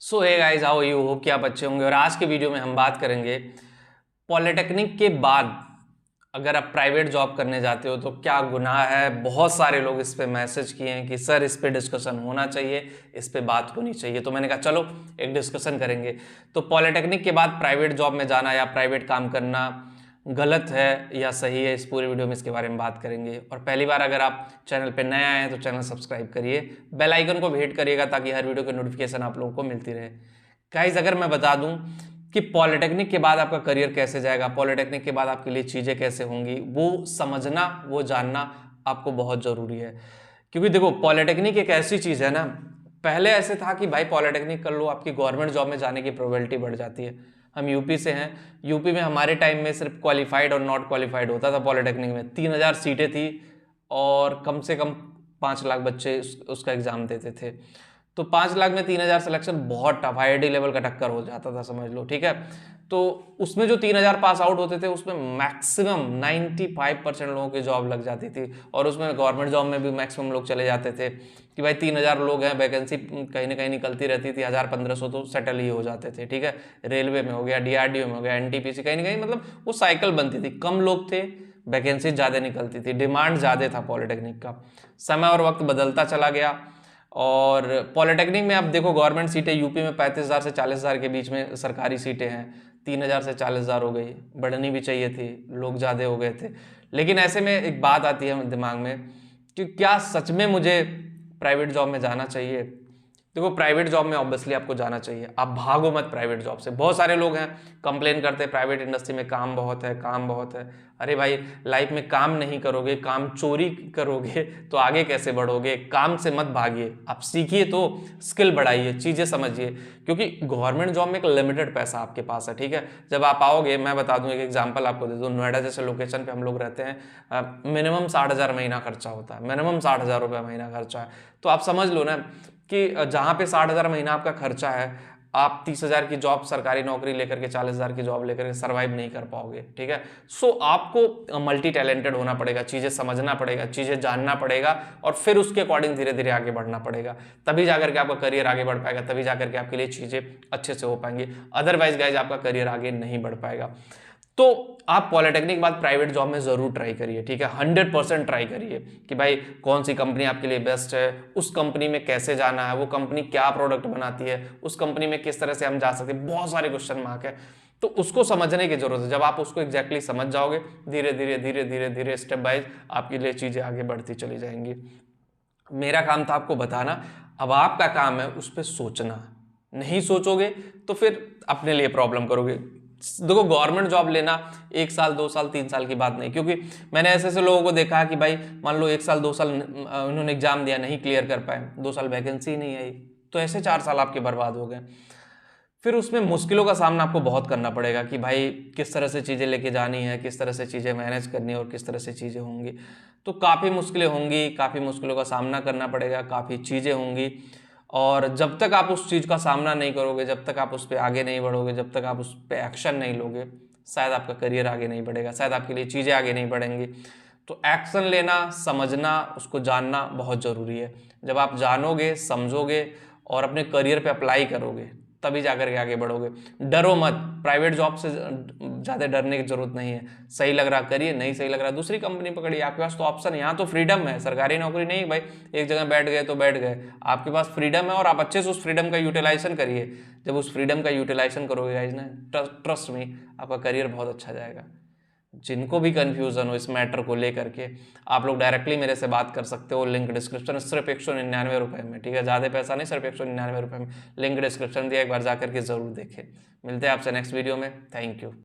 So hey guys, how you, hope कि आप अच्छे होंगे। और आज के वीडियो में हम बात करेंगे पॉलिटेक्निक के बाद अगर आप प्राइवेट जॉब करने जाते हो तो क्या गुनाह है। बहुत सारे लोग इस पे मैसेज किए हैं कि सर इस पे डिस्कशन होना चाहिए, इस पे बात होनी चाहिए। तो मैंने कहा चलो एक डिस्कशन करेंगे। तो पॉलिटेक्निक के बाद प्राइवेट जॉब में जाना या प्राइवेट काम करना गलत है या सही है, इस पूरे वीडियो में इसके बारे में बात करेंगे। और पहली बार अगर आप चैनल पे नए आए हैं तो चैनल सब्सक्राइब करिए, बेल आइकन को भी हिट करिएगा ताकि हर वीडियो की नोटिफिकेशन आप लोगों को मिलती रहे। गाइस, अगर मैं बता दूं कि पॉलिटेक्निक के बाद आपका करियर कैसे जाएगा, पॉलिटेक्निक के बाद आपके लिए चीज़ें कैसे होंगी, वो समझना, वो जानना आपको बहुत ज़रूरी है। क्योंकि देखो, पॉलिटेक्निक एक ऐसी चीज़ है ना, पहले ऐसे था कि भाई पॉलिटेक्निक कर लो, आपकी गवर्नमेंट जॉब में जाने की प्रोबेबिलिटी बढ़ जाती है। हम यूपी से हैं, यूपी में हमारे टाइम में सिर्फ क्वालिफाइड और नॉट क्वालिफाइड होता था। पॉलिटेक्निक में 3000 सीटें थी और कम से कम 5 लाख बच्चे उसका एग्ज़ाम देते थे। तो 5 लाख में 3000 सिलेक्शन बहुत टफ, IIT लेवल का टक्कर हो जाता था, समझ लो, ठीक है। तो उसमें जो 3000 पास आउट होते थे उसमें मैक्सिमम 95% लोगों की जॉब लग जाती थी। और उसमें गवर्नमेंट जॉब में भी मैक्सिमम लोग चले जाते थे कि भाई 3000 लोग हैं, वैकेंसी कहीं ना कहीं निकलती रहती थी, 1000-1500 तो सेटल ही हो जाते थे, ठीक है। रेलवे में हो गया, DRDO में हो गया, NTPC, कहीं ना कहीं मतलब वो साइकिल बनती थी। कम लोग थे, वैकेंसी ज़्यादा निकलती थी, डिमांड ज़्यादा था पॉलिटेक्निक का। समय और वक्त बदलता चला गया और पॉलिटेक्निक में अब देखो, गवर्नमेंट सीटें यूपी में 35,000 से 40,000 के बीच में सरकारी सीटें हैं। 3,000 से 40,000 हो गई, बढ़नी भी चाहिए थी, लोग ज़्यादा हो गए थे। लेकिन ऐसे में एक बात आती है दिमाग में कि क्या सच में मुझे प्राइवेट जॉब में जाना चाहिए। देखो, प्राइवेट जॉब में ऑब्वियसली आपको जाना चाहिए, आप भागो मत प्राइवेट जॉब से। बहुत सारे लोग हैं कंप्लेन करते हैं प्राइवेट इंडस्ट्री में काम बहुत है, काम बहुत है। अरे भाई, लाइफ में काम नहीं करोगे, काम चोरी करोगे तो आगे कैसे बढ़ोगे। काम से मत भागिए, आप सीखिए, तो स्किल बढ़ाइए, चीज़ें समझिए। क्योंकि गवर्नमेंट जॉब में एक लिमिटेड पैसा आपके पास है, ठीक है। जब आप आओगे, मैं बता दूं, एक एग्जाम्पल आपको दे दूं, नोएडा जैसे लोकेशन पे हम लोग रहते हैं, मिनिमम 60,000 महीना खर्चा होता है, मिनिमम 60,000 रुपये महीना खर्चा है। तो आप समझ लो ना कि जहां पे 60,000 महीना आपका खर्चा है, आप 30,000 की जॉब, सरकारी नौकरी लेकर के, 40,000 की जॉब लेकर के सर्वाइव नहीं कर पाओगे, ठीक है। सो आपको मल्टी टैलेंटेड होना पड़ेगा, चीजें समझना पड़ेगा, चीजें जानना पड़ेगा और फिर उसके अकॉर्डिंग धीरे धीरे आगे बढ़ना पड़ेगा। तभी जाकर के आपका करियर आगे बढ़ पाएगा, तभी जाकर के आपके लिए चीजें अच्छे से हो पाएंगी। अदरवाइज गाइज, आपका करियर आगे नहीं बढ़ पाएगा। तो आप पॉलिटेक्निक के बाद प्राइवेट जॉब में जरूर ट्राई करिए, ठीक है। 100% ट्राई करिए कि भाई कौन सी कंपनी आपके लिए बेस्ट है, उस कंपनी में कैसे जाना है, वो कंपनी क्या प्रोडक्ट बनाती है, उस कंपनी में किस तरह से हम जा सकते हैं। बहुत सारे क्वेश्चन मार्क है, तो उसको समझने की जरूरत है। जब आप उसको एग्जैक्टली समझ जाओगे, धीरे धीरे धीरे धीरे धीरे स्टेप बाय आपके लिए चीजें आगे बढ़ती चली जाएंगी। मेरा काम था आपको बताना, अब आपका काम है उस पर सोचना। नहीं सोचोगे तो फिर अपने लिए प्रॉब्लम करोगे। देखो, गवर्नमेंट जॉब लेना 1 साल 2 साल 3 साल की बात नहीं, क्योंकि मैंने ऐसे ऐसे लोगों को देखा है कि भाई मान लो 1 साल 2 साल उन्होंने एग्जाम दिया, नहीं क्लियर कर पाए, 2 साल वैकेंसी नहीं आई, तो ऐसे 4 साल आपके बर्बाद हो गए। फिर उसमें मुश्किलों का सामना आपको बहुत करना पड़ेगा कि भाई किस तरह से चीज़ें लेके जानी है, किस तरह से चीज़ें मैनेज करनी है और किस तरह से चीज़ें होंगी। तो काफ़ी मुश्किलें होंगी, काफ़ी मुश्किलों का सामना करना पड़ेगा, काफ़ी चीज़ें होंगी। और जब तक आप उस चीज़ का सामना नहीं करोगे, जब तक आप उस पर आगे नहीं बढ़ोगे, जब तक आप उस पर एक्शन नहीं लोगे, शायद आपका करियर आगे नहीं बढ़ेगा, शायद आपके लिए चीज़ें आगे नहीं बढ़ेंगी। तो एक्शन लेना, समझना, उसको जानना बहुत ज़रूरी है। जब आप जानोगे, समझोगे और अपने करियर पे अप्लाई करोगे, तभी जाकर के आगे बढ़ोगे। डरो मत, प्राइवेट जॉब से ज़्यादा डरने की जरूरत नहीं है। सही लग रहा करिए, नहीं सही लग रहा दूसरी कंपनी पकड़िए, आपके पास तो ऑप्शन है। यहाँ तो फ्रीडम है, सरकारी नौकरी नहीं भाई एक जगह बैठ गए तो बैठ गए। आपके पास फ्रीडम है और आप अच्छे से उस फ्रीडम का यूटिलाइजेशन करिए। जब उस फ्रीडम का यूटिलाइजेशन करोगे गाइस ना, ट्रस्ट में आपका करियर बहुत अच्छा जाएगा। जिनको भी कंफ्यूजन हो इस मैटर को लेकर के, आप लोग डायरेक्टली मेरे से बात कर सकते हो। लिंक डिस्क्रिप्शन, सिर्फ 199 रुपये में, ठीक है, ज़्यादा पैसा नहीं, सिर्फ 199 रुपये में। लिंक डिस्क्रिप्शन दिया, एक बार जाकर के जरूर देखें। मिलते हैं आपसे नेक्स्ट वीडियो में। Thank you.